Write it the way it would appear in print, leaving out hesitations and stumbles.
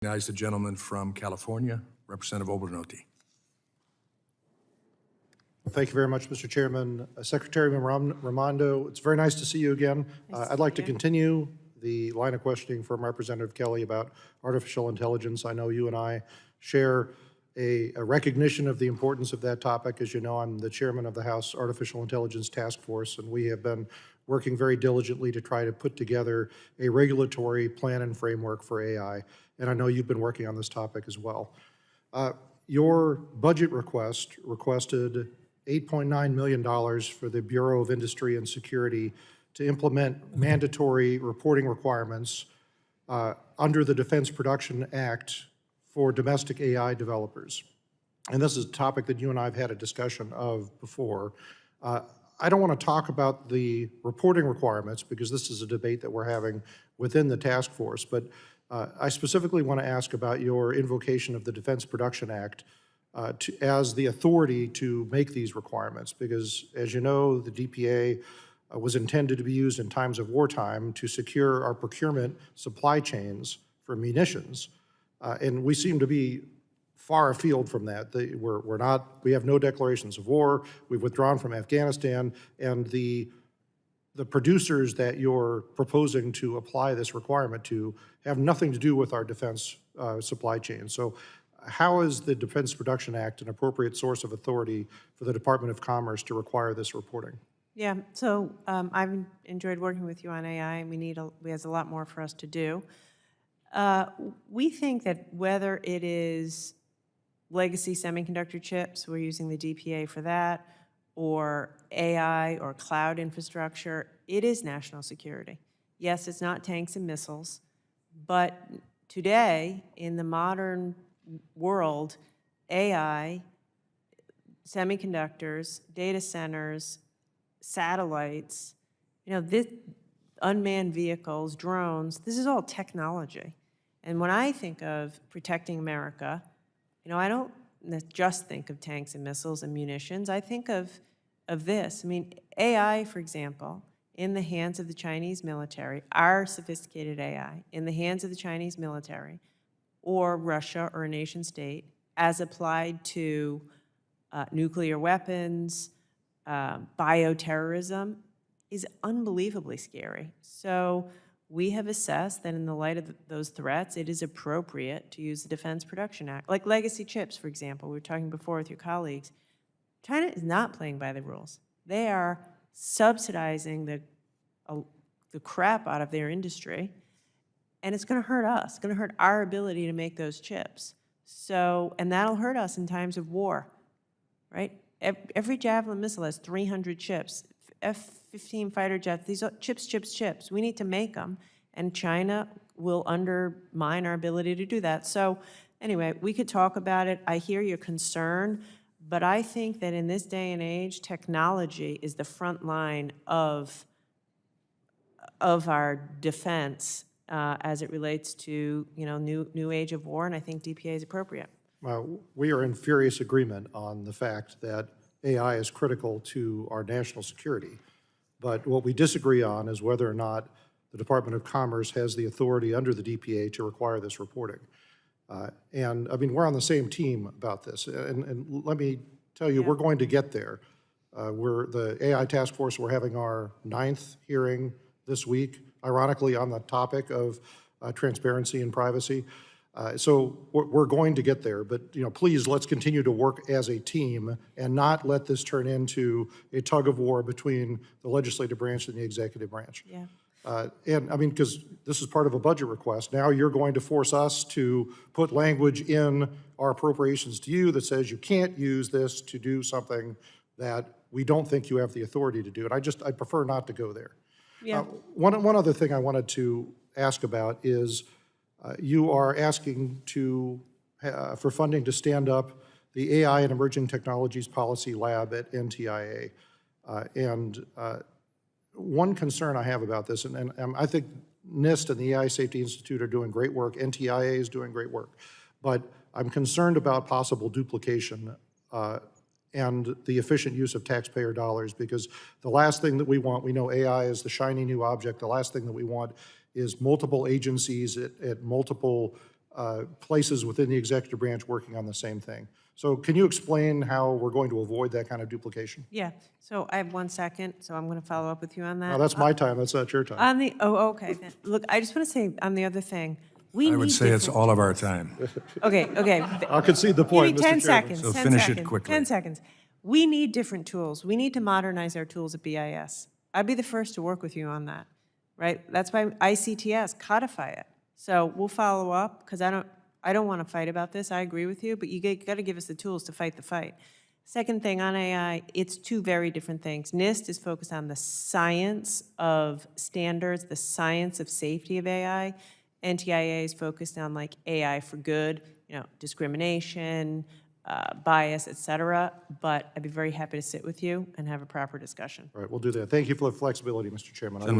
Recognize the gentleman from California, Representative Obernolte. Thank you very much, Mr. Chairman. Secretary Raimondo, it's very nice to see you again. I'd like to continue the line of questioning from Representative Kelly about artificial intelligence. I know you and I share a recognition of the importance of that topic. As you know, I'm the chairman of the House Artificial Intelligence Task Force, and we have been working very diligently to try to put together a regulatory plan and framework for AI. And I know you've been working on this topic as well. Your budget requested $8.9 million for the Bureau of Industry and Security to implement mandatory reporting requirements under the Defense Production Act for domestic AI developers. And this is a topic that you and I have had a discussion of before. I don't want to talk about the reporting requirements because this is a debate that we're having within the task force, but I specifically want to ask about your invocation of the Defense Production Act as the authority to make these requirements, because as you know, the DPA was intended to be used in times of wartime to secure our procurement supply chains for munitions. And we seem to be far afield from that. We have no declarations of war, we've withdrawn from Afghanistan, and the producers that you're proposing to apply this requirement to have nothing to do with our defense supply chain. So how is the Defense Production Act an appropriate source of authority for the Department of Commerce to require this reporting? Yeah, so I've enjoyed working with you on AI, and there's a lot more for us to do. We think that whether it is legacy semiconductor chips, we're using the DPA for that, or AI or cloud infrastructure, it is national security. Yes, it's not tanks and missiles, but today, in the modern world, AI, semiconductors, data centers, satellites, this unmanned vehicles, drones, this is all technology. And when I think of protecting America, I don't just think of tanks and missiles and munitions. I think of this. AI, for example, in the hands of the Chinese military, our sophisticated AI, in the hands of the Chinese military, or Russia or a nation state, as applied to nuclear weapons, bioterrorism, is unbelievably scary. So we have assessed that in the light of those threats, it is appropriate to use the Defense Production Act. Like legacy chips, for example, we were talking before with your colleagues. China is not playing by the rules. They are subsidizing the crap out of their industry, and it's going to hurt us. It's going to hurt our ability to make those chips. So, and that'll hurt us in times of war, right? Every Javelin missile has 300 chips. F-15 fighter jets, these are chips, chips, chips. We need to make them, and China will undermine our ability to do that. So anyway, we could talk about it. I hear your concern, but I think that in this day and age, technology is the front line of our defense as it relates to new age of war, and I think DPA is appropriate. Well, we are in furious agreement on the fact that AI is critical to our national security. But what we disagree on is whether or not the Department of Commerce has the authority under the DPA to require this reporting. And we're on the same team about this. And let me tell you, we're going to get there. We're the AI task force, we're having our 9th hearing this week, ironically on the topic of transparency and privacy. So we're going to get there, but please let's continue to work as a team and not let this turn into a tug of war between the legislative branch and the executive branch. Yeah. Because this is part of a budget request. Now you're going to force us to put language in our appropriations to you that says you can't use this to do something that we don't think you have the authority to do. And I prefer not to go there. Yeah. One other thing I wanted to ask about is you are asking for funding to stand up the AI and Emerging Technologies Policy Lab at NTIA. One concern I have about this, and I think NIST and the AI Safety Institute are doing great work, NTIA is doing great work, but I'm concerned about possible duplication and the efficient use of taxpayer dollars, because the last thing that we want, we know AI is the shiny new object, the last thing that we want is multiple agencies at multiple places within the executive branch working on the same thing. So can you explain how we're going to avoid that kind of duplication? Yeah, so I have 1 second, so I'm going to follow up with you on that. No, that's my time, that's not your time. On the, okay, then. Look, I just want to say on the other thing, we need I would say it's different- all of our time. Okay, okay. I'll concede the Give point, me Mr. 10 Chairman. seconds, So 10 finish it seconds, quickly. 10 seconds. We need different tools. We need to modernize our tools at BIS. I'd be the first to work with you on that, right? That's why ICTS, codify it. So we'll follow up, because I don't want to fight about this. I agree with you, but you got to give us the tools to fight the fight. Second thing on AI, it's two very different things. NIST is focused on the science of standards, the science of safety of AI. NTIA is focused on like AI for good, discrimination, bias, et cetera. But I'd be very happy to sit with you and have a proper discussion. All right, we'll do that. Thank you for the flexibility, Mr. Chairman. I leave Gentleman's